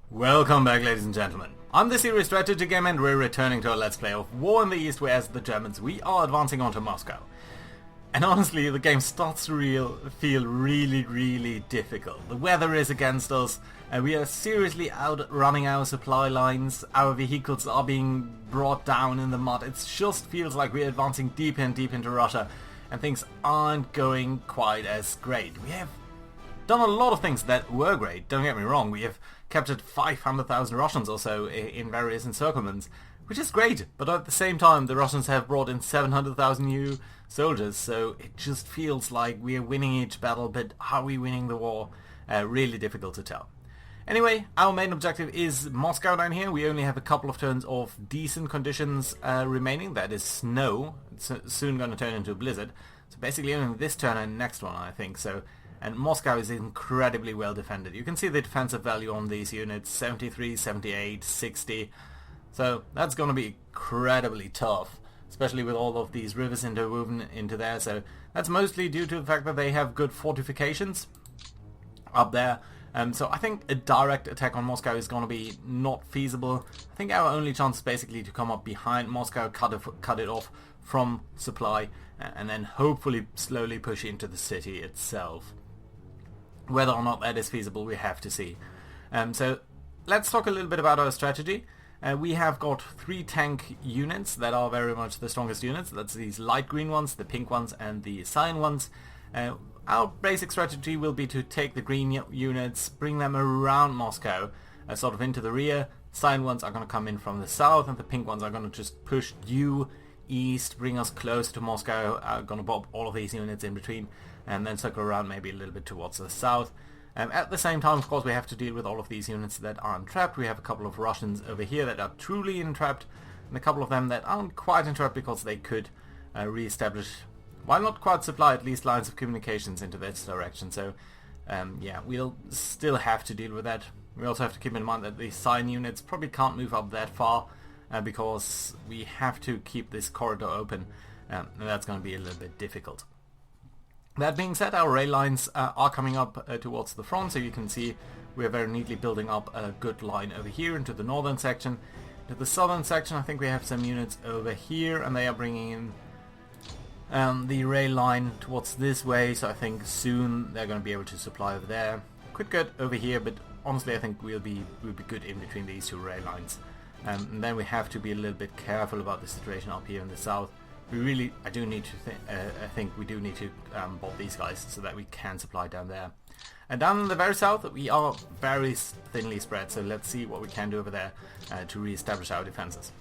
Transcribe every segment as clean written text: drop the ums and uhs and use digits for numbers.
Welcome back, ladies and gentlemen. I'm the Serious Strategy Game and we're returning to our Let's Play of War in the East, where as the Germans we are advancing onto Moscow. And honestly, the game starts to feel really difficult. The weather is against us, and we are seriously outrunning our supply lines. Our vehicles are being brought down in the mud. It just feels like we're advancing deep into Russia, and things aren't going quite as great. We have done a lot of things that were great, don't get me wrong. We have captured 500,000 Russians or so in various encirclements, which is great, but at the same time the Russians have brought in 700,000 new soldiers, so it just feels like we are winning each battle, but are we winning the war? Really difficult to tell. Anyway, our main objective is Moscow down here. We only have a couple of turns of decent conditions remaining. That is snow. It's soon going to turn into a blizzard. So basically only this turn and next one, I think. And Moscow is incredibly well defended. You can see the defensive value on these units, 73, 78, 60. So that's going to be incredibly tough, especially with all of these rivers interwoven into there. So that's mostly due to the fact that they have good fortifications up there. So I think a direct attack on Moscow is going to be not feasible. I think our only chance is basically to come up behind Moscow, cut it off from supply, and then hopefully slowly push into the city itself. Whether or not that is feasible, we have to see. So let's talk a little bit about our strategy. We have got 3 tank units that are very much the strongest units. That's these light green ones, the pink ones, and the cyan ones. Our basic strategy will be to take the green units, bring them around Moscow, sort of into the rear. Cyan ones are going to come in from the south, and the pink ones are going to just push due east, bring us close to Moscow. I'm going to bob all of these units in between, and then circle around maybe a little bit towards the south. At the same time, of course, we have to deal with all of these units that are entrapped. We have a couple of Russians over here that are truly entrapped, and a couple of them that aren't quite entrapped because they could re-establish, while not quite supply, at least lines of communications into this direction. So yeah, we'll still have to deal with that. We also have to keep in mind that the cyan units probably can't move up that far because we have to keep this corridor open, and that's going to be a little bit difficult. That being said, our rail lines are coming up towards the front, so you can see we're very neatly building up a good line over here into the northern section. To the southern section, I think we have some units over here, and they are bringing in the rail line towards this way, so I think soon they're going to be able to supply over there. Could get over here, but honestly I think we'll be good in between these 2 rail lines. And then we have to be a little bit careful about the situation up here in the south. I do need to think we do need to bob these guys so that we can supply down there. And down in the very south we are very thinly spread, so let's see what we can do over there to re-establish our defenses.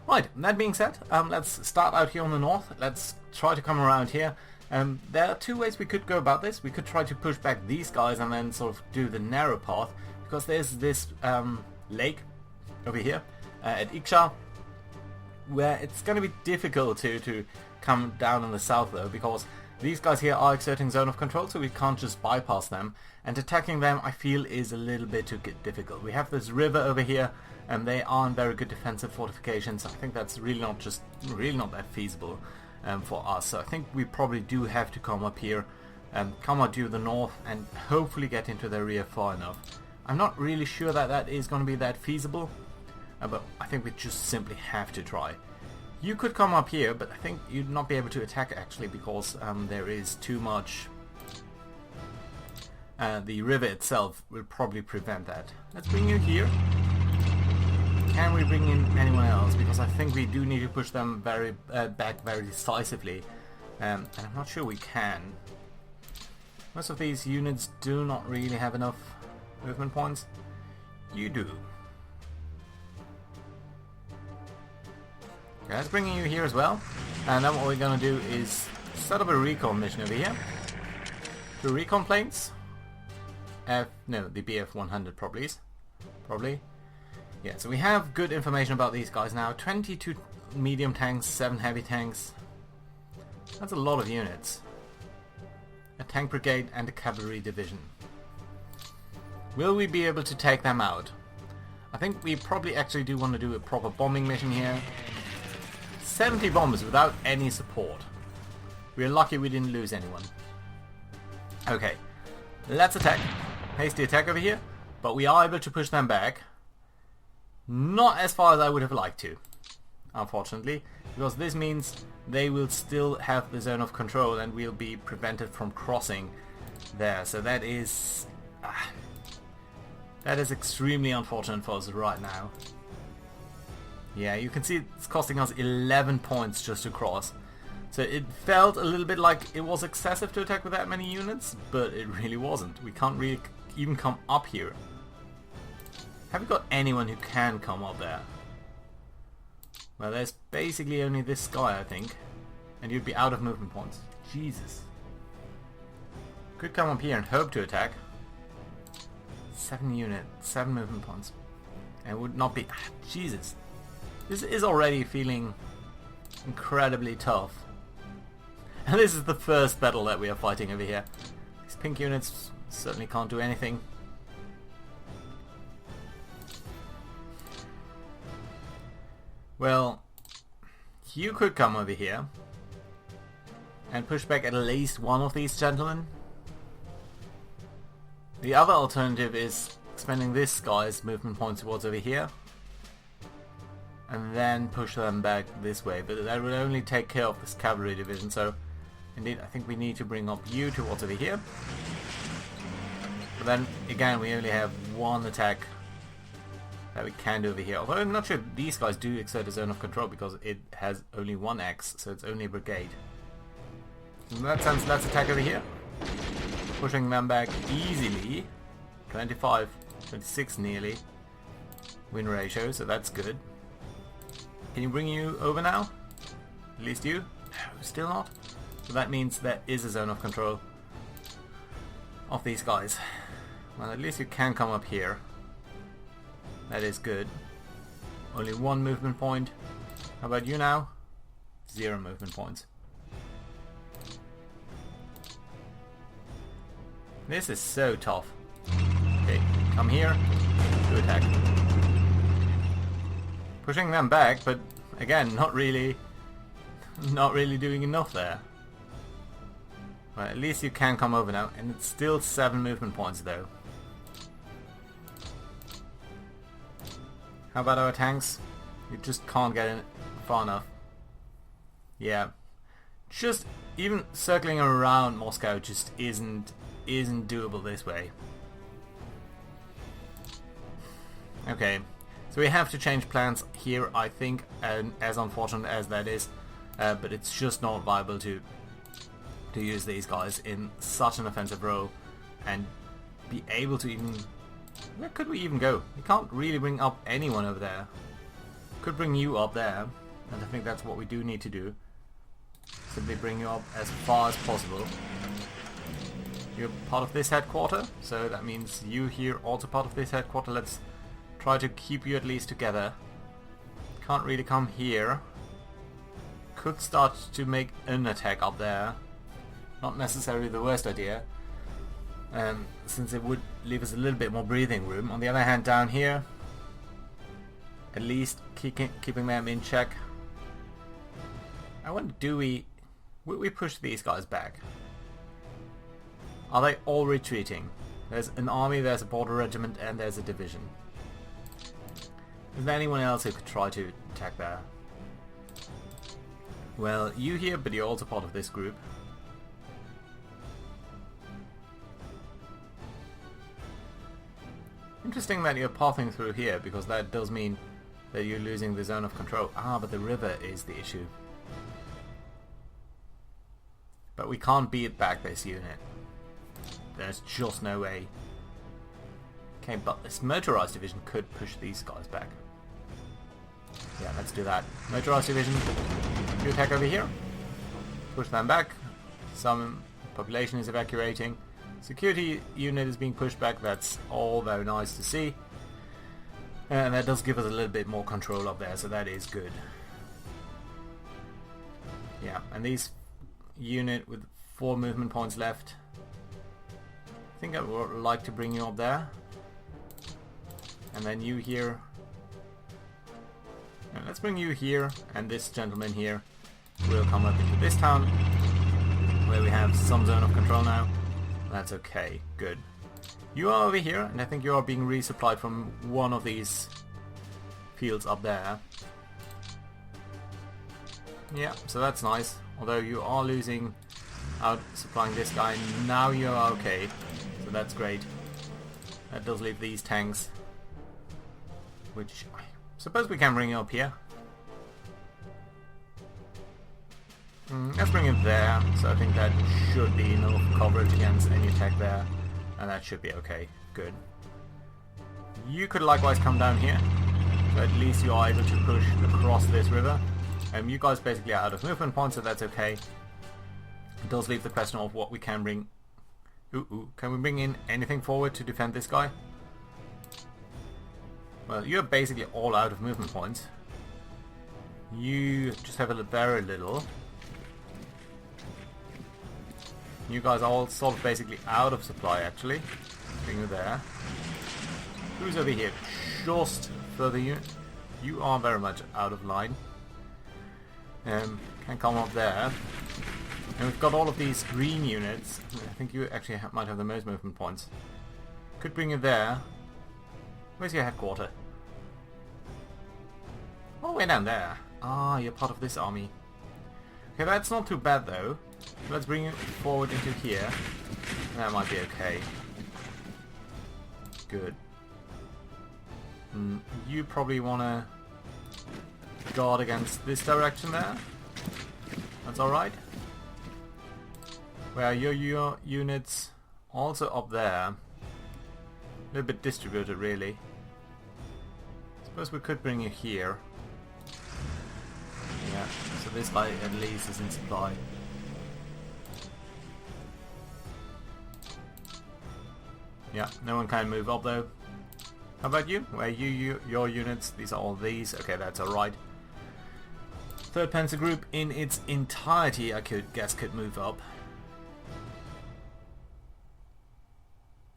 Right, that being said, let's start out here on the north. Let's try to come around here. There are 2 ways we could go about this. We could try to push back these guys and then sort of do the narrow path, because there's this lake over here at Iksha, where it's going to be difficult to come down in the south though, because these guys here are exerting zone of control, so we can't just bypass them, and attacking them I feel is a little bit too difficult. We have this river over here, and they aren't very good defensive fortifications. I think that's really not that feasible for us, so I think we probably do have to come up here, come out to the north, and hopefully get into their rear far enough. I'm not really sure that is going to be that feasible, but I think we just simply have to try. You could come up here, but I think you'd not be able to attack actually, because there is too much. The river itself will probably prevent that. Let's bring you here. Can we bring in anyone else? Because I think we do need to push them back very decisively, and I'm not sure we can. Most of these units do not really have enough movement points. You do. Okay, let's bring you here as well, and then what we're going to do is set up a recon mission over here. 2 recon planes. The BF-100 probably. Yeah, so we have good information about these guys now. 22 medium tanks, 7 heavy tanks. That's a lot of units. A tank brigade and a cavalry division. Will we be able to take them out? I think we probably actually do want to do a proper bombing mission here. 70 bombers without any support. We're lucky we didn't lose anyone. Okay, let's attack. Hasty attack over here. But we are able to push them back. Not as far as I would have liked to, unfortunately, because this means they will still have the zone of control and we'll be prevented from crossing there. So that is extremely unfortunate for us right now. Yeah, you can see it's costing us 11 points just to cross. So it felt a little bit like it was excessive to attack with that many units, but it really wasn't. We can't really even come up here. Have we got anyone who can come up there? Well, there's basically only this guy, I think. And you'd be out of movement points. Jesus. Could come up here and hope to attack. 7 movement points. And it would not be... Jesus. This is already feeling incredibly tough. And this is the first battle that we are fighting over here. These pink units certainly can't do anything. Well, you could come over here and push back at least one of these gentlemen. The other alternative is expending this guy's movement points towards over here and then push them back this way, but that will only take care of this cavalry division, so indeed I think we need to bring up you towards over here. But then again we only have one attack that we can do over here, although I'm not sure these guys do exert a zone of control because it has only one X, so it's only a brigade. In that sense, let's attack over here, pushing them back easily. 25, 26 nearly win ratio, so that's good. Can you bring you over now? At least you? No, still not. So that means there is a zone of control of these guys. Well, at least you can come up here. That is good. Only one movement point. How about you now? 0 movement points. This is so tough. Okay, come here to attack. Pushing them back, but again, not really doing enough there. Well, at least you can come over now, and it's still 7 movement points though. How about our tanks? You just can't get in far enough. Yeah, just even circling around Moscow just isn't doable this way. Okay, so we have to change plans here, I think, and as unfortunate as that is, but it's just not viable to use these guys in such an offensive role and be able to even... Where could we even go? We can't really bring up anyone over there. Could bring you up there, and I think that's what we do need to do. Simply bring you up as far as possible. You're part of this headquarter, so that means you here also part of this headquarter. Let's try to keep you at least together. Can't really come here. Could start to make an attack up there. Not necessarily the worst idea, since it would leave us a little bit more breathing room. On the other hand, down here, at least keeping them in check. I wonder, would we push these guys back? Are they all retreating? There's an army, there's a border regiment, and there's a division. Is there anyone else who could try to attack there? Well, you here, but you're also part of this group. Interesting that you're pathing through here, because that does mean that you're losing the zone of control. Ah, but the river is the issue. But we can't beat back this unit. There's just no way. Okay, but this motorized division could push these guys back. Yeah, let's do that. Motorized division, you attack over here. Push them back. Some population is evacuating. Security unit is being pushed back. That's all very nice to see. And that does give us a little bit more control up there, so that is good. Yeah, and these unit with 4 movement points left. I think I would like to bring you up there. And then you here. And let's bring you here, and this gentleman here will come up into this town, where we have some zone of control now. That's okay, good. You are over here, and I think you are being resupplied from one of these fields up there. Yeah, so that's nice. Although you are losing out supplying this guy. Now you're okay. So that's great. That does leave these tanks, which I suppose we can bring up here. Let's bring it there. So I think that should be enough coverage against any attack there. And that should be okay. Good. You could likewise come down here. So at least you are able to push across this river. You guys basically are out of movement points, so that's okay. It does leave the question of what we can bring. Can we bring in anything forward to defend this guy? Well, you're basically all out of movement points. You just have a very little. You guys are all sort of basically out of supply, actually. Bring you there. Who's over here? Just further unit. You are very much out of line. Can come up there. And we've got all of these green units. I think you actually might have the most movement points. Could bring you there. Where's your headquarter? Oh, way down there. Ah, you're part of this army. Okay, that's not too bad though. Let's bring it forward into here. That might be okay. Good. You probably want to guard against this direction there. That's alright. Where are your units? Also up there. A little bit distributed really. Suppose we could bring you here. Yeah, so this guy at least is in supply. Yeah, no one can move up though. How about you? Where your units? These are all these. Okay, that's alright. Third Panzer Group in its entirety, I guess could move up.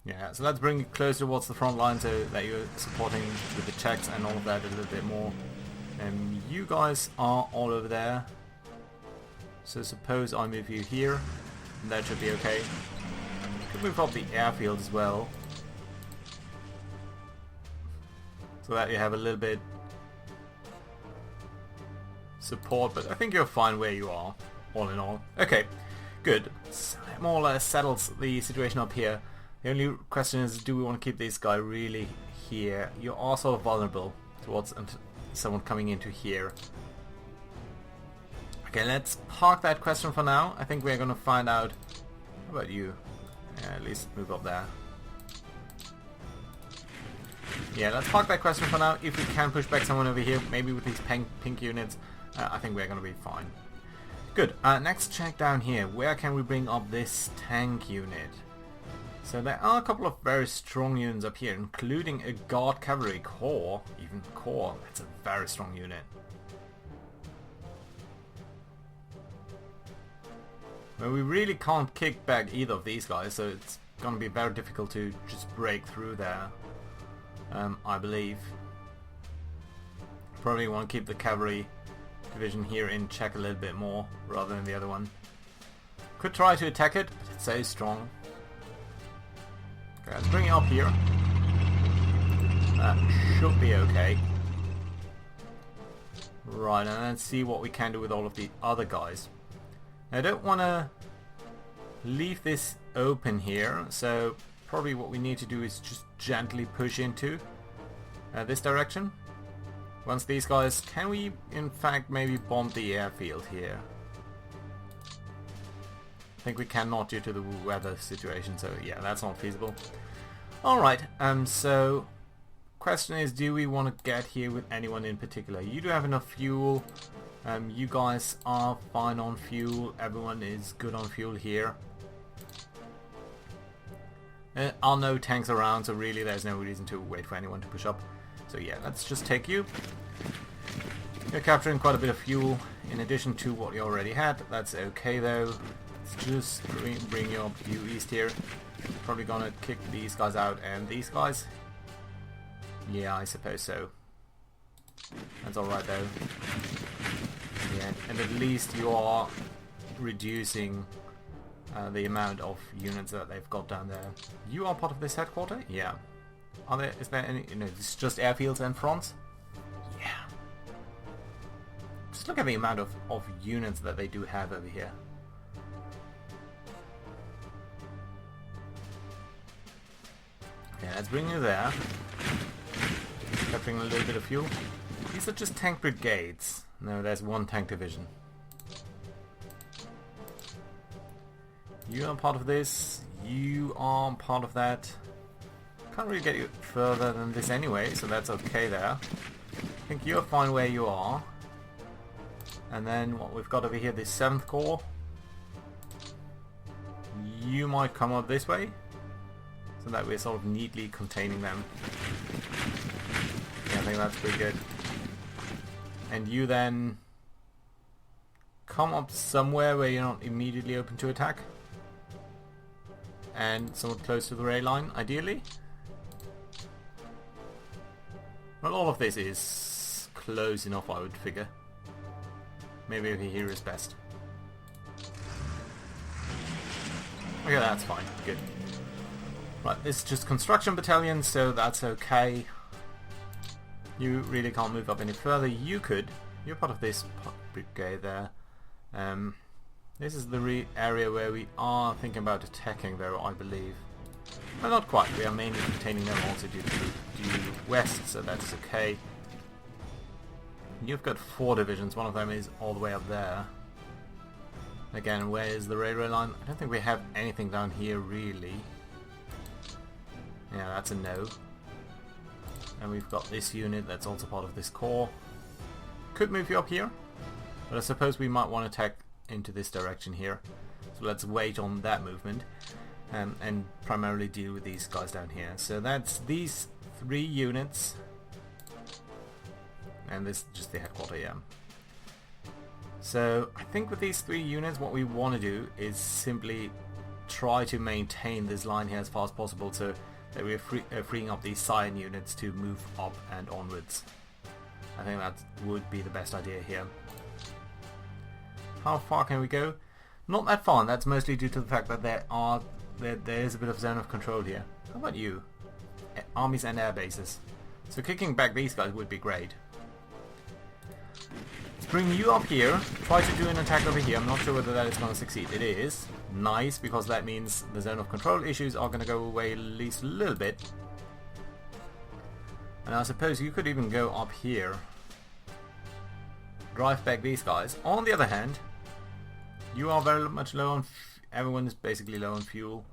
Yeah, so let's bring it closer towards the front line so that you're supporting with the checks and all of that a little bit more. You guys are all over there. So suppose I move you here, and that should be okay. Could move up the airfield as well. So that you have a little bit support, but I think you're fine where you are, all in all. Okay, good. So that more or less settles the situation up here. The only question is, do we want to keep this guy really here? You're also vulnerable towards someone coming into here. Okay, let's park that question for now. I think we're going to find out. How about you? Yeah, at least move up there. Yeah, let's park that question for now. If we can push back someone over here, maybe with these pink units, I think we're going to be fine. Good. Next check down here. Where can we bring up this tank unit? So there are a couple of very strong units up here, including a Guard Cavalry Corps. Even Corps, that's a very strong unit. Well, we really can't kick back either of these guys, so it's going to be very difficult to just break through there, I believe. Probably want to keep the cavalry division here in check a little bit more, rather than the other one. Could try to attack it, but it's so strong. Okay, let's bring it up here. That should be okay. Right, and let's see what we can do with all of the other guys. I don't want to leave this open here, so probably what we need to do is just gently push into this direction. Once these guys, can we in fact maybe bomb the airfield here? I think we cannot due to the weather situation, so yeah, that's not feasible. Alright, so question is, do we want to get here with anyone in particular? You do have enough fuel. You guys are fine on fuel. Everyone is good on fuel here. There are no tanks around, so really there's no reason to wait for anyone to push up. So yeah, let's just take you. You're capturing quite a bit of fuel in addition to what you already had. That's okay though. Let's just bring you up due east here. Probably gonna kick these guys out and these guys. Yeah, I suppose so. That's alright though. Yeah, and at least you are reducing the amount of units that they've got down there. You are part of this headquarter? Yeah. Is there any... No, it's just airfields and fronts? Yeah. Just look at the amount of units that they do have over here. Okay, let's bring you there. Capturing a little bit of fuel. These are just tank brigades. No, there's one tank division. You are part of this. You are part of that. Can't really get you further than this anyway, so that's okay there. I think you're fine where you are. And then what we've got over here, this 7th Corps. You might come up this way, so that we're sort of neatly containing them. Yeah, I think that's pretty good. And you then come up somewhere where you're not immediately open to attack. And somewhat close to the rail line, ideally. Well, all of this is close enough, I would figure. Maybe over here is best. Okay, that's fine. Good. Right, this is just construction battalion, so that's okay. You really can't move up any further. You could. You're part of this brigade there. This is the area where we are thinking about attacking, though, I believe. Well, not quite. We are mainly containing them also due west, so that's okay. You've got 4 divisions. One of them is all the way up there. Again, where is the railway line? I don't think we have anything down here, really. Yeah, that's a no. And we've got this unit that's also part of this corps. Could move you up here, but I suppose we might want to attack into this direction here. So let's wait on that movement and primarily deal with these guys down here. So that's these 3 units. And this is just the headquarter, yeah. So I think with these 3 units what we want to do is simply try to maintain this line here as far as possible, so that we're freeing up these cyan units to move up and onwards. I think that would be the best idea here. How far can we go? Not that far, and that's mostly due to the fact that there is a bit of zone of control here. How about you? Armies and air bases. So kicking back these guys would be great. Let's bring you up here. Try to do an attack over here. I'm not sure whether that is going to succeed. It is. Nice, because that means the zone of control issues are going to go away at least a little bit. And I suppose you could even go up here. Drive back these guys. On the other hand, you are very much low on... everyone is basically low on fuel.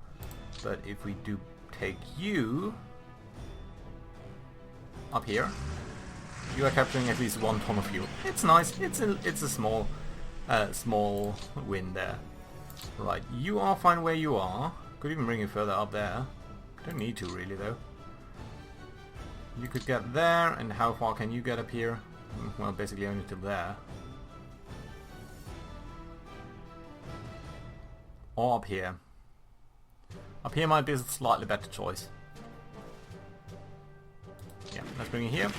But if we do take you up here, you are capturing at least 1 ton of fuel. It's nice. It's a small win there. Right, you are fine where you are. Could even bring you further up there. Don't need to really though. You could get there, and how far can you get up here? Well, basically only till there. Or up here. Up here might be a slightly better choice. Yeah, let's bring you here.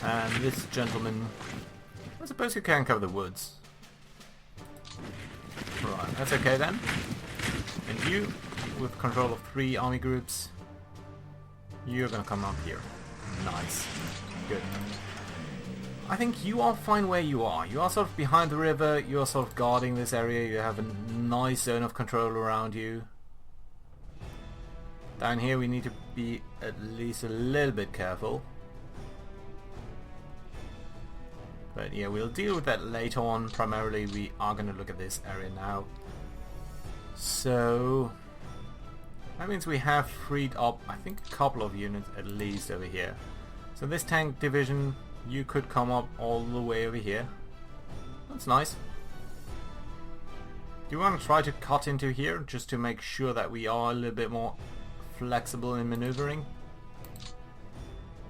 And this gentleman, I suppose you can cover the woods. Right, that's okay then. And you, with control of 3 army groups, you're gonna come up here. Nice. Good. I think you are fine where you are. You are sort of behind the river, you are sort of guarding this area, you have a nice zone of control around you. Down here we need to be at least a little bit careful. But yeah, we'll deal with that later on. Primarily we are going to look at this area now. So that means we have freed up, I think, a couple of units at least over here. So this tank division, you could come up all the way over here. That's nice. Do you want to try to cut into here just to make sure that we are a little bit more flexible in maneuvering?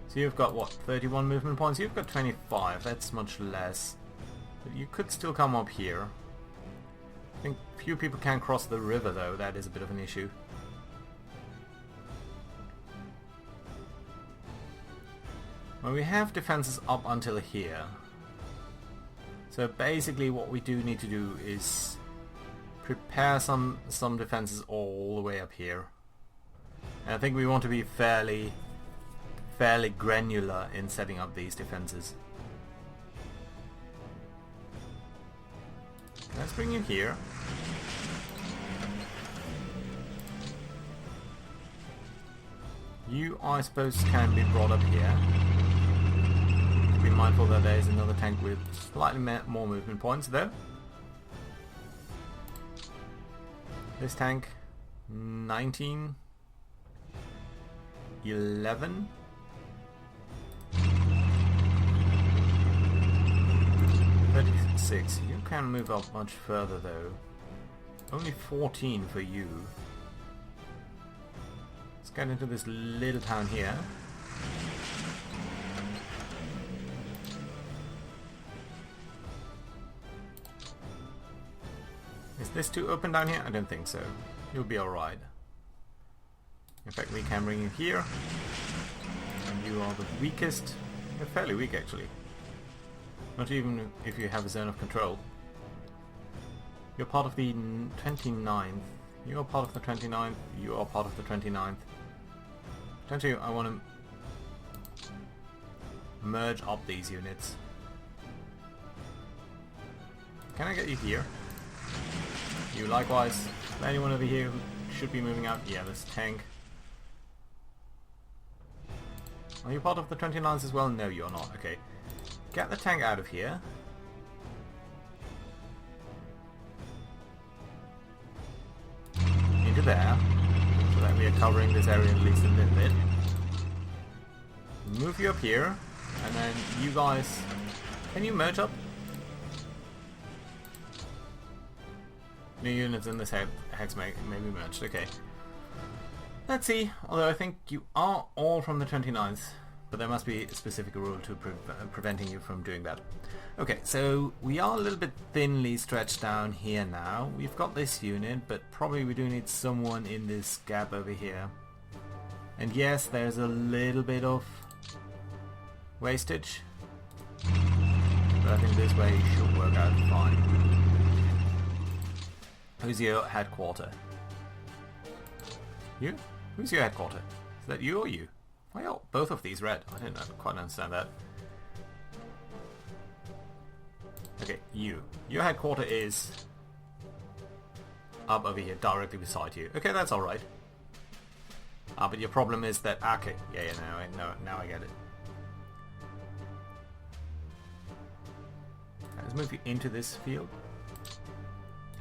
So you've got what, 31 movement points? You've got 25, that's much less. But you could still come up here. I think few people can cross the river though, that is a bit of an issue. Well, we have defenses up until here. So basically what we do need to do is prepare some defenses all the way up here. And I think we want to be fairly granular in setting up these defenses. Let's bring you here. You, I suppose, can be brought up here. Be mindful that there is another tank with slightly more movement points though. This tank, 19, 11. 36. You can move up much further though. Only 14 for you. Let's get into this little town here. Is this too open down here? I don't think so. You'll be alright. In fact, we can bring you here. And you are the weakest. You're fairly weak actually. Not even if you have a zone of control. You're part of the 29th. You are part of the 29th. You are part of the 29th. Don't you? I want to merge up these units. Can I get you here? You likewise. Anyone over here who should be moving out? Yeah, this tank. Are you part of the 29th as well? No, you're not. Okay. Get the tank out of here. Into there. So that we are covering this area at least a little bit. Move you up here. And then you guys... Can you merge up? New units in this hex may be merged. Okay. Let's see. Although I think you are all from the 29th. But there must be a specific rule to preventing you from doing that. Okay, so we are a little bit thinly stretched down here now. We've got this unit, but probably we do need someone in this gap over here. And yes, there's a little bit of wastage. But I think this way should work out fine. Who's your headquarter? You? Who's your headquarter? Is that you or you? Why are both of these red? I didn't quite understand that. Okay, you. Your headquarter is up over here, directly beside you. Okay, that's alright. Ah, but your problem is that... Okay, yeah, now I get it. Let's move you into this field.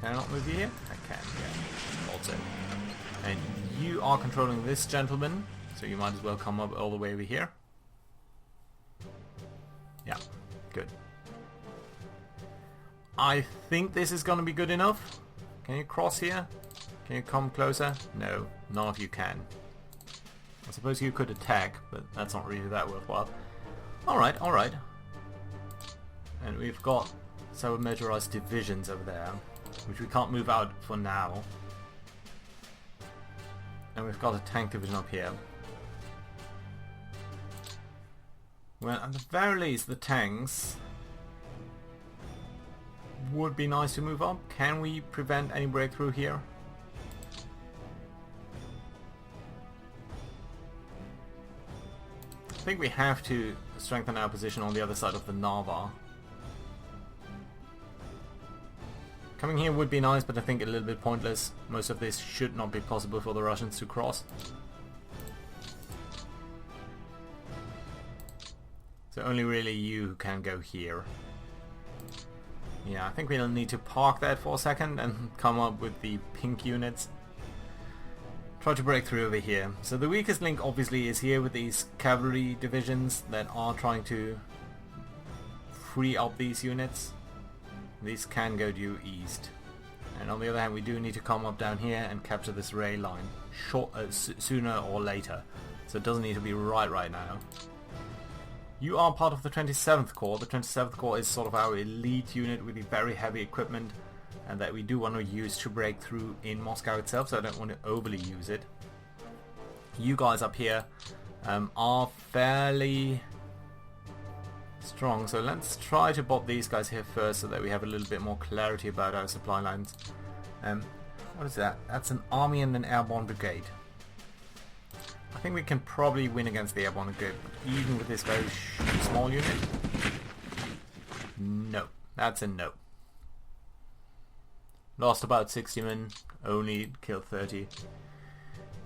Can I not move you here? I can, yeah. Also. And you are controlling this gentleman. So you might as well come up all the way over here. Yeah, good. I think this is going to be good enough. Can you cross here? Can you come closer? No, none of you can. I suppose you could attack, but that's not really that worthwhile. Alright, alright. And we've got several motorized divisions over there, which we can't move out for now. And we've got a tank division up here. Well, at the very least, the tanks would be nice to move up. Can we prevent any breakthrough here? I think we have to strengthen our position on the other side of the Narva. Coming here would be nice, but I think a little bit pointless. Most of this should not be possible for the Russians to cross. So only really you who can go here. Yeah, I think we'll need to park that for a second and come up with the pink units. Try to break through over here. So the weakest link obviously is here with these cavalry divisions that are trying to free up these units. These can go due east. And on the other hand, we do need to come up down here and capture this rail line sooner or later. So it doesn't need to be right now. You are part of the 27th Corps. The 27th Corps is sort of our elite unit with the very heavy equipment and that we do want to use to break through in Moscow itself, so I don't want to overly use it. You guys up here are fairly strong, so let's try to bob these guys here first so that we have a little bit more clarity about our supply lines. What is that? That's an army and an airborne brigade. I think we can probably win against the airborne brigade, even with this very small unit. No, that's a no. Lost about 60 men, only killed 30.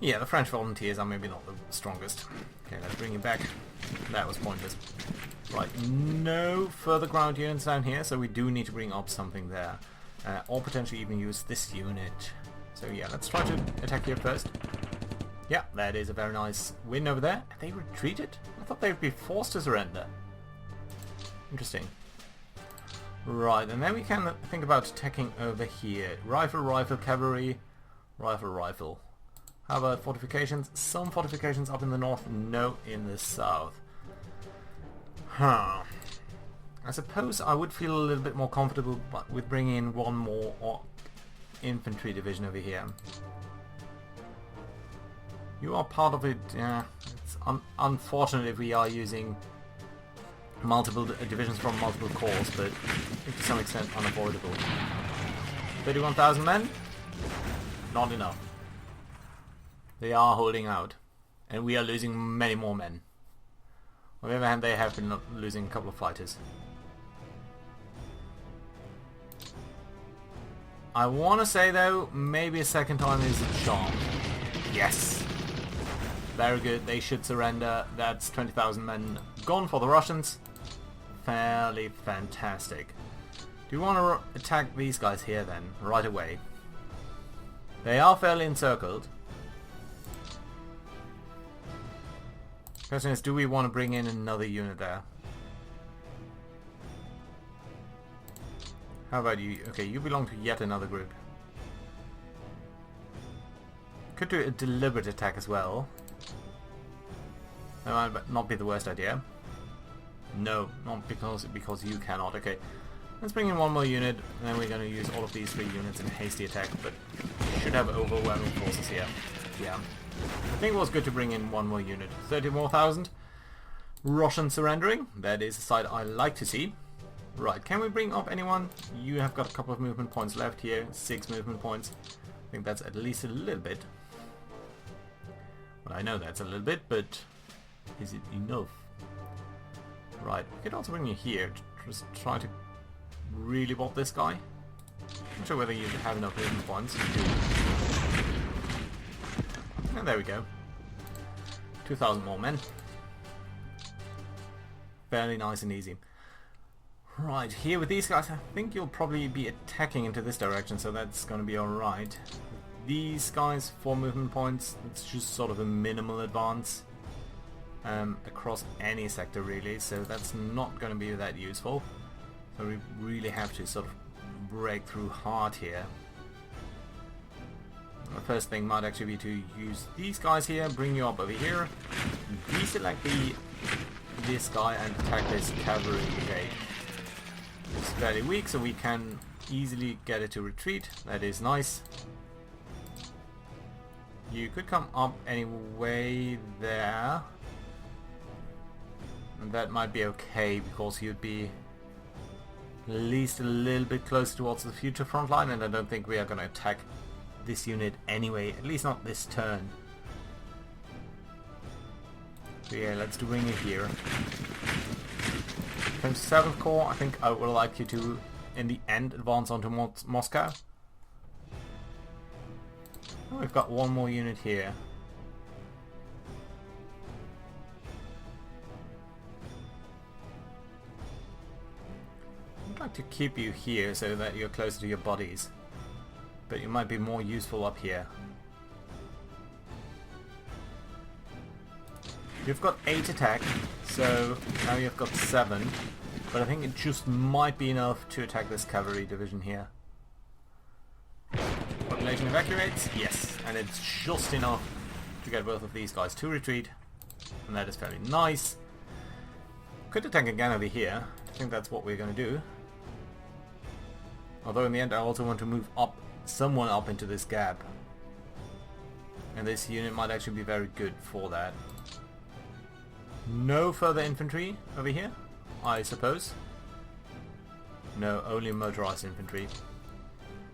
Yeah, the French volunteers are maybe not the strongest. Okay, let's bring it back. That was pointless. Right, no further ground units down here, so we do need to bring up something there. Or potentially even use this unit. So yeah, let's try to attack here first. Yeah, that is a very nice win over there. They retreated? I thought they would be forced to surrender. Interesting. Right, and then we can think about attacking over here. Rifle, rifle, cavalry, rifle, rifle. How about fortifications? Some fortifications up in the north, no in the south. Huh. I suppose I would feel a little bit more comfortable with bringing in one more infantry division over here. You are part of it. Yeah, it's unfortunate if we are using multiple divisions from multiple corps, but to some extent unavoidable. 31,000 men? Not enough. They are holding out, and we are losing many more men. On the other hand, they have been losing a couple of fighters. I want to say though, maybe a second time is a charm. Yes! Very good, they should surrender. That's 20,000 men gone for the Russians. Fairly fantastic. Do you want to attack these guys here then, right away? They are fairly encircled. Question is, do we want to bring in another unit there? How about you? Okay, you belong to yet another group. Could do a deliberate attack as well. That might not be the worst idea. No, not because you cannot. Okay, let's bring in one more unit, and then we're going to use all of these 3 units in a hasty attack, but we should have overwhelming forces here. Yeah. I think it was good to bring in one more unit. 30 more thousand. Russian surrendering. That is a side I like to see. Right, can we bring up anyone? You have got a couple of movement points left here. 6 movement points. I think that's at least a little bit. Well, I know that's a little bit, but is it enough? Right, we could also bring you here. Just try to really bot this guy. Not sure whether you have enough movement points. And there we go. 2,000 more men. Fairly nice and easy. Right, here with these guys, I think you'll probably be attacking into this direction, so that's going to be alright. These guys, 4 movement points, it's just sort of a minimal advance across any sector really, so that's not going to be that useful. So we really have to sort of break through hard here. The first thing might actually be to use these guys here, bring you up over here, deselect this guy and attack this cavalry brigade. It's fairly weak, so we can easily get it to retreat. That is nice. You could come up anyway there. And that might be okay, because you'd be at least a little bit closer towards the future front line, and I don't think we are going to attack this unit anyway, at least not this turn. So yeah, let's bring it here. 27th Corps, I think I would like you to, in the end, advance onto Moscow. Oh, we've got one more unit here. I'd like to keep you here so that you're closer to your bodies, but you might be more useful up here. You've got 8 attack, so now you've got 7, but I think it just might be enough to attack this cavalry division here. Population evacuates, yes, and it's just enough to get both of these guys to retreat, and that is fairly nice. Could attack again over here, I think that's what we're going to do. Although in the end I also want to move up, someone up into this gap, and this unit might actually be very good for that. No further infantry over here, I suppose. No, only motorized infantry.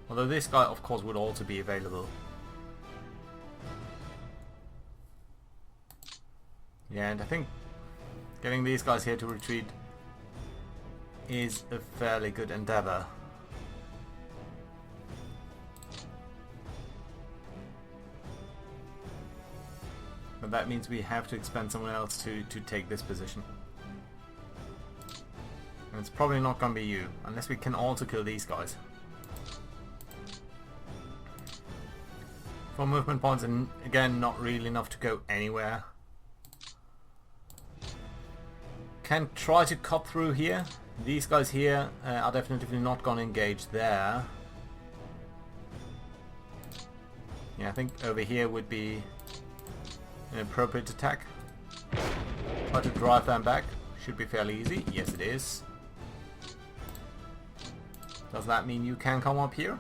Although this guy, of course, would also be available. Yeah, and I think getting these guys here to retreat is a fairly good endeavor. But that means we have to expend someone else to take this position. And it's probably not going to be you, unless we can also kill these guys. 4 movement points, and again, not really enough to go anywhere. Can try to cut through here. These guys here are definitely not going to engage there. Yeah, I think over here would be an appropriate attack. Try to drive them back. Should be fairly easy. Yes, it is. Does that mean you can come up here?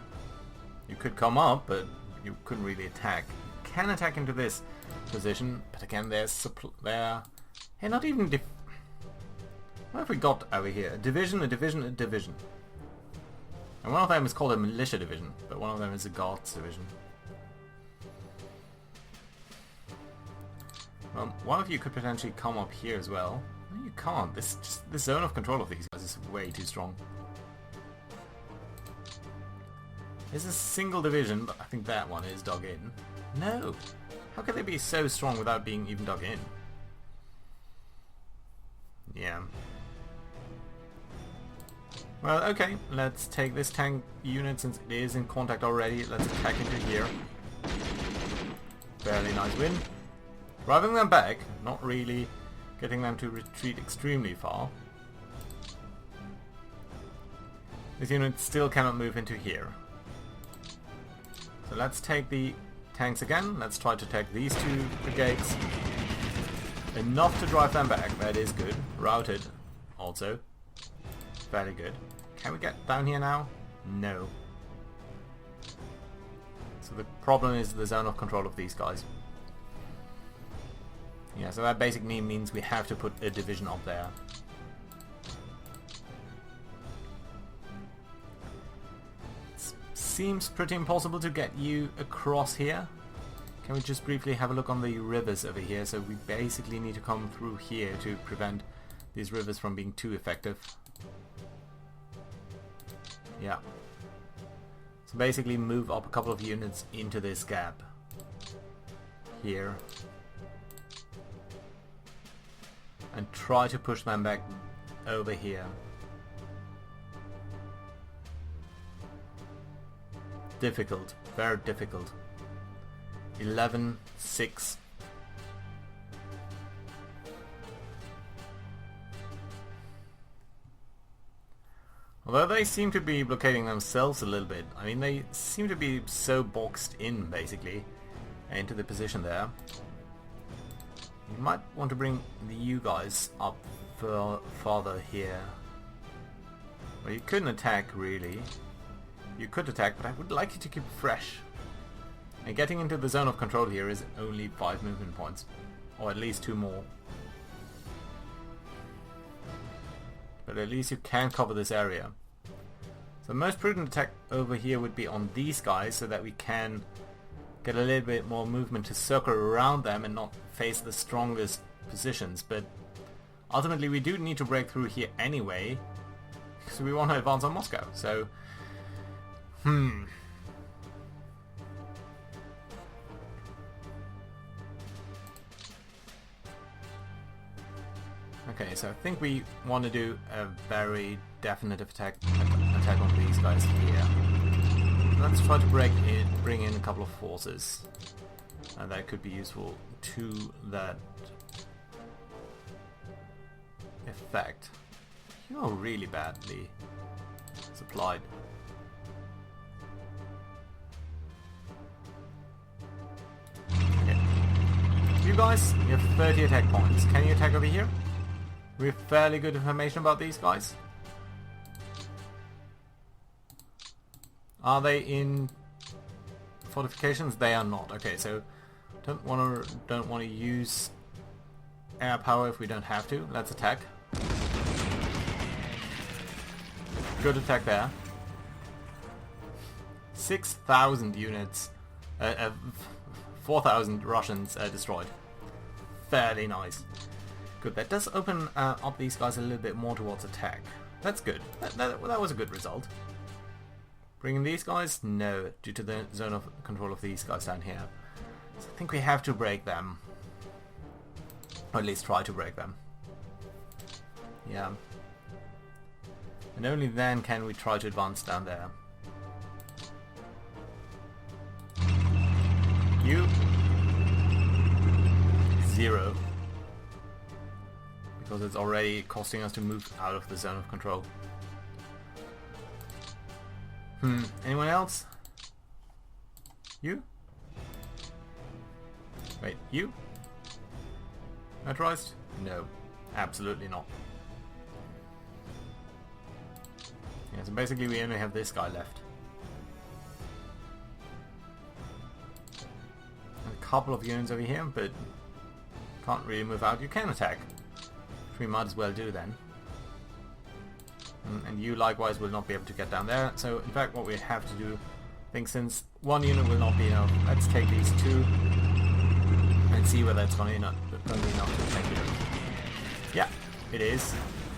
You could come up, but you couldn't really attack. Can attack into this position, but again, there's hey, not even. What have we got over here? A division, a division, a division. And one of them is called a militia division, but one of them is a guards division. One of you could potentially come up here as well. No, you can't. This zone of control of these guys is way too strong. There's a single division, but I think that one is dug in. No! How could they be so strong without being even dug in? Yeah. Well, okay, let's take this tank unit since it is in contact already. Let's attack into here. Fairly nice win. Driving them back, not really getting them to retreat extremely far. This unit still cannot move into here. So let's take the tanks again. Let's try to take these 2 brigades. Enough to drive them back, that is good. Routed, also. Very good. Can we get down here now? No. So the problem is the zone of control of these guys. Yeah, so that basically means we have to put a division up there. Seems pretty impossible to get you across here. Can we just briefly have a look on the rivers over here? So we basically need to come through here to prevent these rivers from being too effective. Yeah. So basically move up a couple of units into this gap. Here. And try to push them back over here. Difficult. Very difficult. 11, 6. Although they seem to be blockading themselves a little bit. I mean, they seem to be so boxed in, basically, into the position there. You might want to bring you guys up farther here. Well, you couldn't attack, really. You could attack, but I would like you to keep it fresh. And getting into the zone of control here is only 5 movement points. Or at least 2 more. But at least you can cover this area. So the most prudent attack over here would be on these guys, so that we can get a little bit more movement to circle around them and not face the strongest positions. But ultimately we do need to break through here anyway, because we want to advance on Moscow. So, Okay, so I think we want to do a very definitive attack on these guys here. Let's try to bring in a couple of forces. That could be useful to that effect. You're really badly supplied. Okay. You guys, you have 30 attack points. Can you attack over here? We have fairly good information about these guys. Are they in fortifications? They are not. Okay, so don't want to use air power if we don't have to. Let's attack. Good attack there. 6,000 units, 4,000 Russians destroyed. Fairly nice. Good, that does open up these guys a little bit more towards attack. That's good. That was a good result. Bringing these guys? No, due to the zone of control of these guys down here. So I think we have to break them. Or at least try to break them. Yeah. And only then can we try to advance down there. You. 0. Because it's already costing us to move out of the zone of control. Anyone else? You? Wait, you? Motorized? No, absolutely not. Yeah, so basically we only have this guy left. A couple of units over here, but can't really move out. You can attack, which we might as well do then. And you likewise will not be able to get down there. So in fact what we have to do, I think since one unit will not be enough, let's take these two and see whether it's going to be enough to take it. Yeah, it is.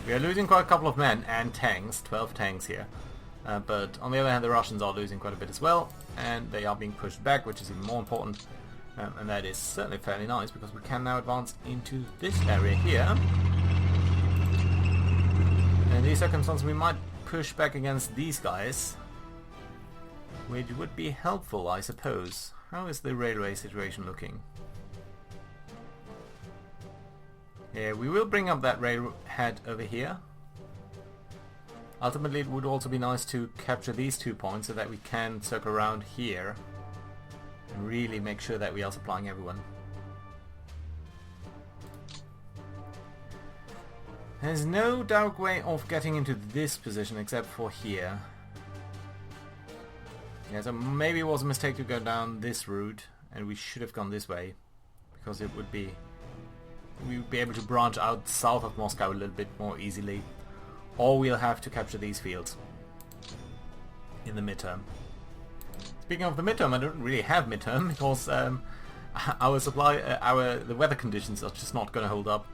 We are losing quite a couple of men and tanks, 12 tanks here. But on the other hand the Russians are losing quite a bit as well, and they are being pushed back, which is even more important. And that is certainly fairly nice because we can now advance into this area here. In these circumstances we might push back against these guys, which would be helpful, I suppose. How is the railway situation looking? Yeah, we will bring up that railhead over here. Ultimately it would also be nice to capture these 2 points so that we can circle around here and really make sure that we are supplying everyone. There's no direct way of getting into this position except for here. Yeah, so maybe it was a mistake to go down this route, and we should have gone this way, because it would be... we would be able to branch out south of Moscow a little bit more easily. Or we'll have to capture these fields in the midterm. Speaking of the midterm, I don't really have midterm, because our supply, the weather conditions are just not going to hold up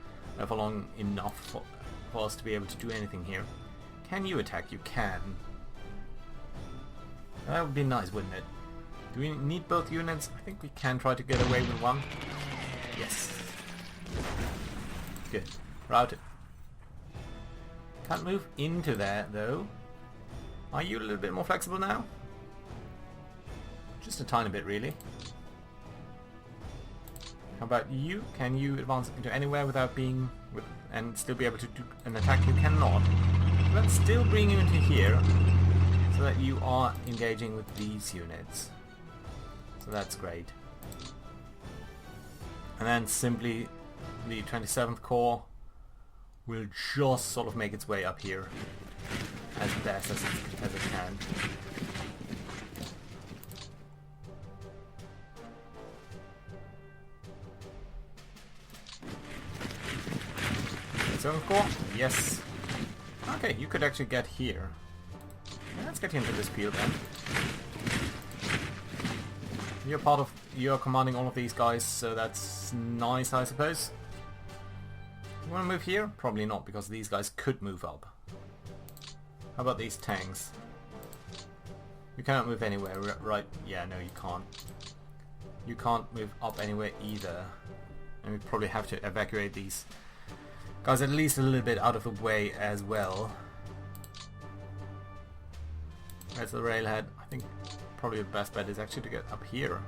for long enough for us to be able to do anything here. Can you attack? You can. That would be nice, wouldn't it? Do we need both units? I think we can try to get away with one. Yes. Good. Routed. Can't move into there, though. Are you a little bit more flexible now? Just a tiny bit, really. How about you? Can you advance into anywhere without being... and still be able to do an attack? You cannot. Let's still bring you into here, so that you are engaging with these units. So that's great. And then simply the 27th Corps will just sort of make its way up here as best as it can. Seventh Corps? Yes. Okay, you could actually get here. Yeah, let's get into this field then. You're commanding all of these guys, so that's nice, I suppose. You want to move here? Probably not, because these guys could move up. How about these tanks? You cannot move anywhere, right? Yeah, no, you can't. You can't move up anywhere either. And we probably have to evacuate these guys at least a little bit out of the way as well. That's the railhead. I think probably the best bet is actually to get up here.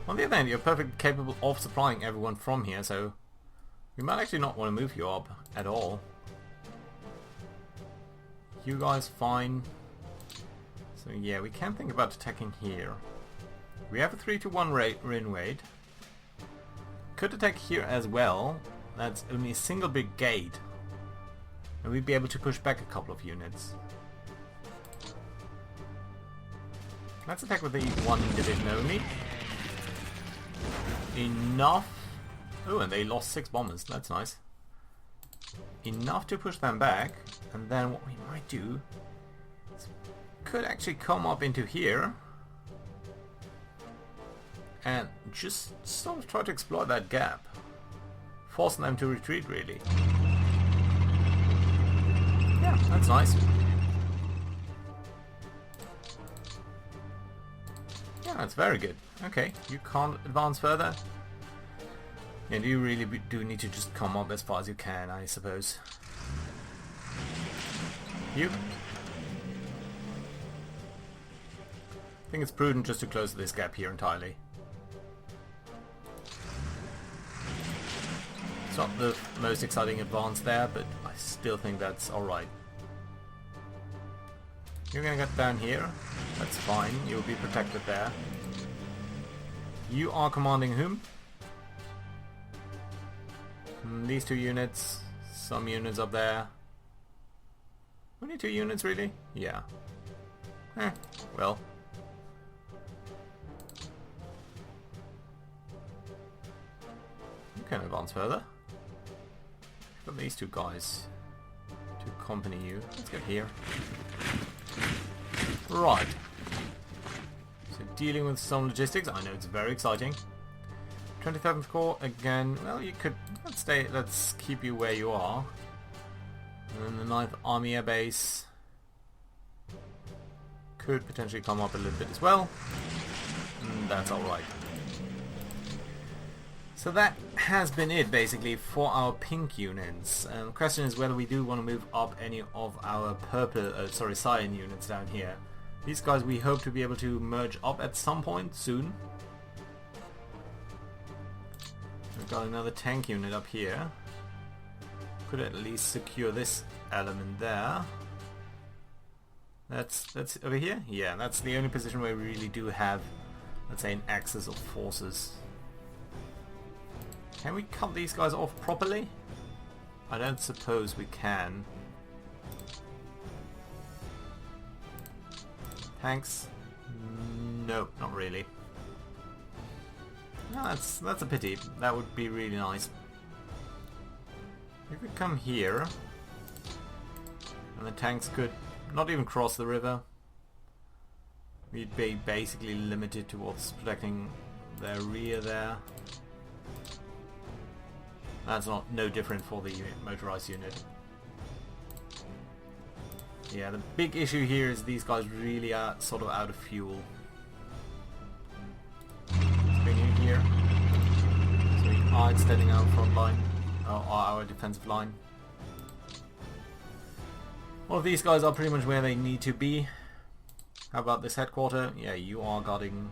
On the other hand, you're perfectly capable of supplying everyone from here, so we might actually not want to move you up at all. You guys fine. So yeah, we can think about attacking here. We have a 3-to-1 rain raid. Could attack here as well. That's only a single big gate. And we'd be able to push back a couple of units. Let's attack with the 1 division only. Enough. Oh, and they lost 6 bombers. That's nice. enough to push them back, and then what we might do is could actually come up into here and just sort of try to exploit that gap, forcing them to retreat really. Yeah, that's nice. Yeah, that's very good. Okay, you can't advance further. And you really do need to just come up as far as you can, I suppose. You? I think it's prudent just to close this gap here entirely. It's not the most exciting advance there, but I still think that's alright. You're gonna get down here. That's fine, you'll be protected there. You are commanding whom? These 2 units, some units up there. Only 2 units really? Yeah. Well. You can advance further. Got these 2 guys to accompany you. Let's get here. Right. So dealing with some logistics, I know it's very exciting. 27th Corps again. Well, you could let's keep you where you are. And then the 9th Army Air Base could potentially come up a little bit as well. And that's alright. So that has been it basically for our pink units. The question is whether we do want to move up any of our purple, cyan units down here. These guys we hope to be able to merge up at some point soon. We've got another tank unit up here. Could at least secure this element there. That's over here? Yeah, that's the only position where we really do have, let's say, an axis of forces. Can we cut these guys off properly? I don't suppose we can. Tanks? No, not really. No, that's a pity. That would be really nice. If we come here, and the tanks could not even cross the river, we'd be basically limited towards protecting their rear there. That's no different for the motorized unit. Yeah, the big issue here is these guys really are sort of out of fuel. Bring you here. So we are extending our front line, or our defensive line. All of these guys are pretty much where they need to be. How about this headquarter? Yeah, you are guarding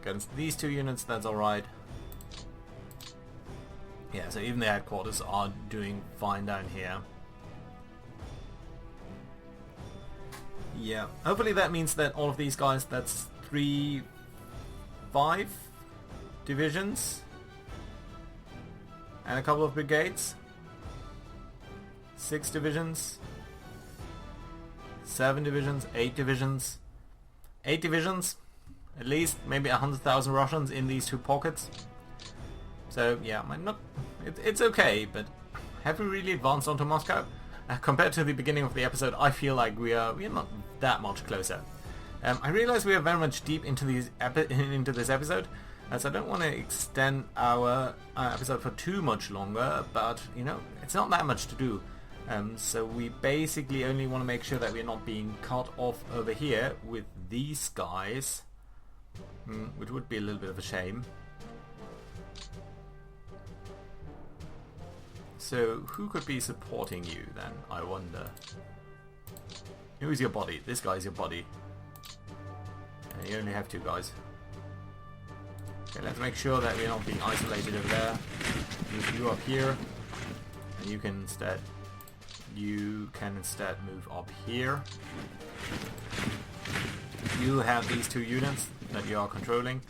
against these 2 units, that's alright. Yeah, so even the headquarters are doing fine down here. Yeah, hopefully that means that all of these guys, that's 5 divisions and a couple of brigades, 6 divisions, 7 divisions, 8 divisions, 8 divisions, at least maybe 100,000 Russians in these 2 pockets. So yeah, it's okay, but have we really advanced onto Moscow? Compared to the beginning of the episode, I feel like we are not that much closer. I realize we are very much deep into this episode, so I don't want to extend our episode for too much longer, but you know, it's not that much to do. So we basically only want to make sure that we're not being cut off over here with these guys, which would be a little bit of a shame. So who could be supporting you then, I wonder? Who's your body? This guy's your body. And you only have 2 guys. Okay, let's make sure that we're not being isolated over there. Move you up here, and you can instead move up here. You have these 2 units that you are controlling,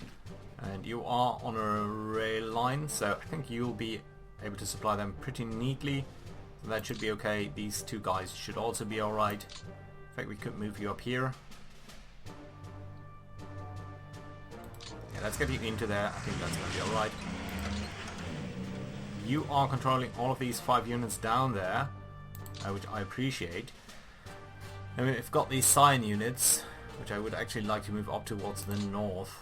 and you are on a rail line, so I think you'll be able to supply them pretty neatly. So that should be okay. These 2 guys should also be alright. In fact, we could move you up here. Yeah, let's get you into there. I think that's going to be alright. You are controlling all of these 5 units down there. which I appreciate. And we've got these sign units, which I would actually like to move up towards the north.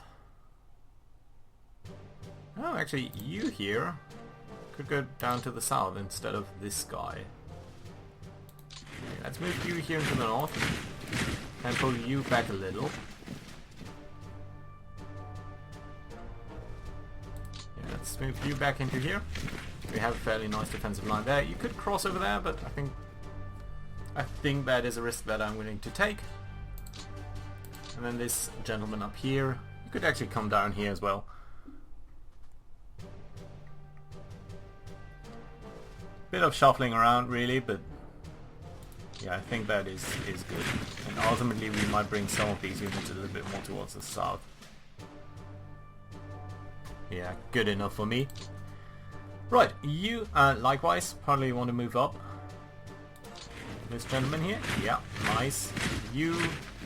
Oh, actually, you here could go down to the south instead of this guy. Okay, let's move you here into the north and pull you back a little. Yeah, let's move you back into here. We have a fairly nice defensive line there. You could cross over there, but I think that is a risk that I'm willing to take. And then this gentleman up here, you could actually come down here as well. Bit of shuffling around really, but yeah, I think that is good. And ultimately we might bring some of these units a little bit more towards the south. Yeah, good enough for me. Right, you likewise probably want to move up. This gentleman here, yeah, nice. You,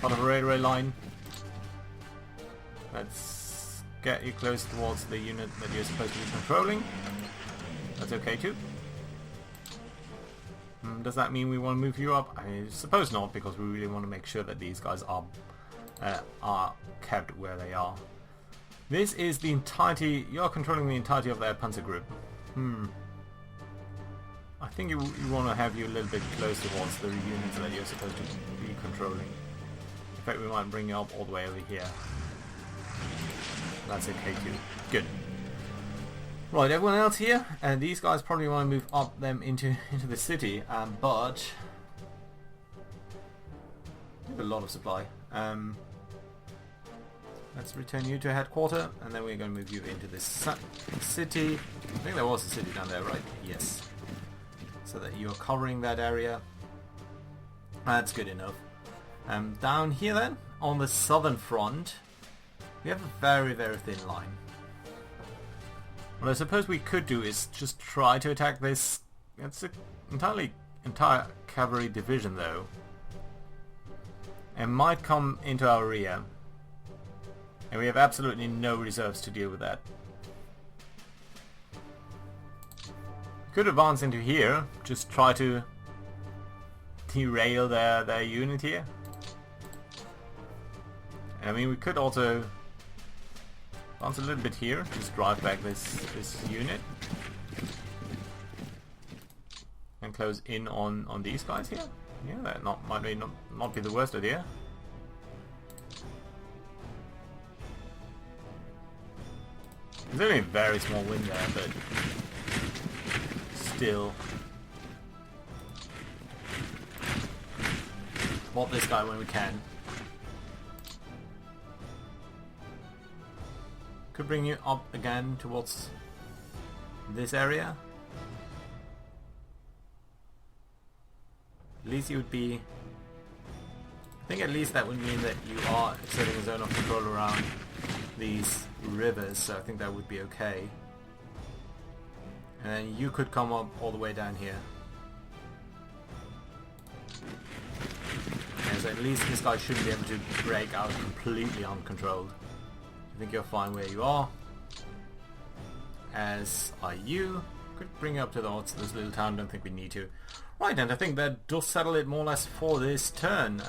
part of a railway line. Let's get you close towards the unit that you're supposed to be controlling. That's okay too. Does that mean we want to move you up? I suppose not, because we really want to make sure that these guys are kept where they are. This is the entirety. You're controlling the entirety of their panzer group. I think you want to have you a little bit close towards the units that you're supposed to be controlling. In fact, we might bring you up all the way over here. That's okay too. Good. Right, everyone else here, and these guys probably want to move up them into the city, but we have a lot of supply. Let's return you to headquarters, and then we're going to move you into this city. I think there was a city down there, right? Yes. So that you're covering that area. That's good enough. Down here then, on the southern front, we have a very, very thin line. What I suppose we could do is just try to attack this. It's an entire cavalry division though. And might come into our rear. And we have absolutely no reserves to deal with that. Could advance into here, just try to derail their unit here. And I mean, we could also advance a little bit here, just drive back this unit. And close in on these guys here. Yeah, that might not be the worst idea. There's only a very small wind there, but still. Mob this guy when we can. Could bring you up again towards this area. At least you would be... I think at least that would mean that you are exerting a zone of control around these rivers, so I think that would be okay. And then you could come up all the way down here. And so at least this guy shouldn't be able to break out completely uncontrolled. I think you're fine where you are. As are you. Could bring you up to the odds of this little town, don't think we need to. Right, and I think that does settle it more or less for this turn.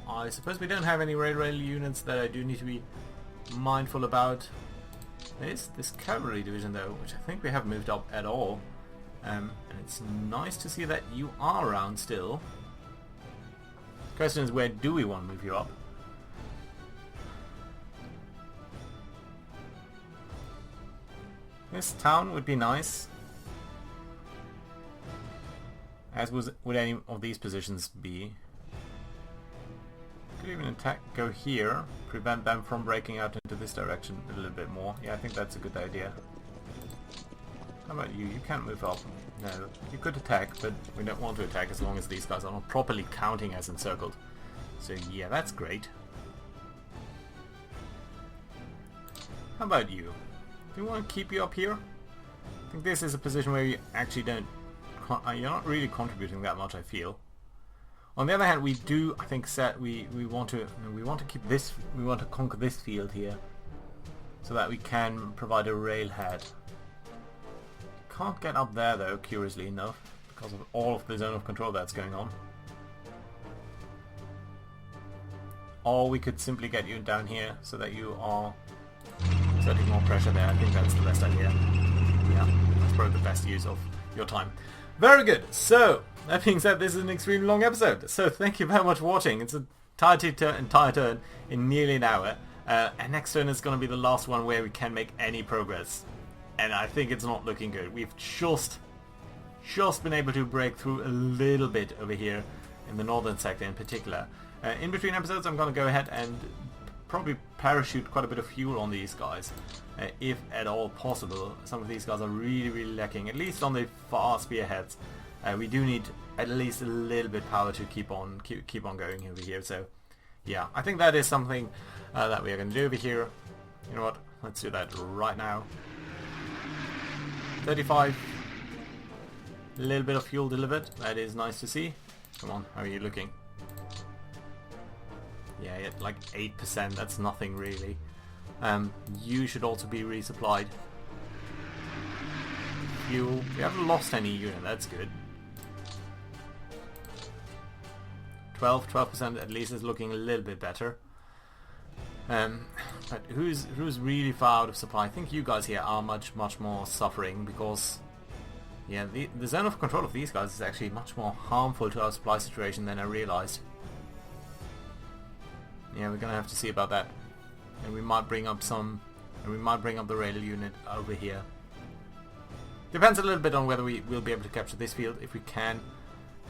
I suppose we don't have any rail units that I do need to be mindful about. There's this cavalry division though, which I think we haven't moved up at all. And it's nice to see that you are around still. Question is, where do we want to move you up? This town would be nice. As would any of these positions be. Could even go here, prevent them from breaking out into this direction a little bit more. Yeah, I think that's a good idea. How about you? You can't move up. No, you could attack, but we don't want to attack as long as these guys are not properly counting as encircled. So yeah, that's great. How about you? Do you want to keep you up here? I think this is a position where you actually don't... You're not really contributing that much, I feel. On the other hand, we do, I think, we want to keep this, we want to conquer this field here, so that we can provide a railhead. Can't get up there though, curiously enough, because of all of the zone of control that's going on. Or we could simply get you down here so that you are exerting more pressure there. I think that's the best idea. Yeah, that's probably the best use of your time. Very good. So, that being said, this is an extremely long episode. So thank you very much for watching. It's an entire turn in nearly an hour. And next turn is going to be the last one where we can make any progress. And I think it's not looking good. We've just been able to break through a little bit over here in the northern sector in particular. In between episodes I'm going to go ahead and probably parachute quite a bit of fuel on these guys, if at all possible. Some of these guys are really lacking, at least on the far spearheads. We do need at least a little bit power to keep on going over here. So yeah, I think that is something that we are going to do over here. You know what? Let's do that right now. 35. A little bit of fuel delivered. That is nice to see. Come on, how are you looking? Yeah, at like 8%. That's nothing really. You should also be resupplied. Fuel. We haven't lost any unit. That's good. 12% at least is looking a little bit better. But who's really far out of supply? I think you guys here are much more suffering, because yeah, the zone of control of these guys is actually much more harmful to our supply situation than I realized. Yeah, we're gonna have to see about that, and we might bring up the rail unit over here. Depends a little bit on whether we will be able to capture this field. If we can,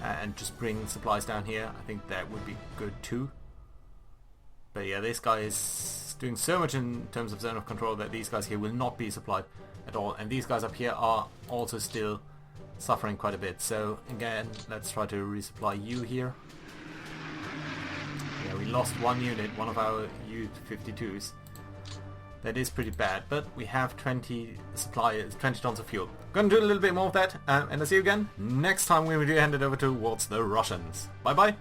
and just bring supplies down here, I think that would be good too. But yeah, this guy is doing so much in terms of zone of control that these guys here will not be supplied at all, and these guys up here are also still suffering quite a bit. So again, let's try to resupply you here. Yeah, we lost one unit, one of our U-52s. That is pretty bad, but we have 20 tons of fuel. Gonna do a little bit more of that, and I'll see you again next time when we do hand it over towards the Russians. Bye bye!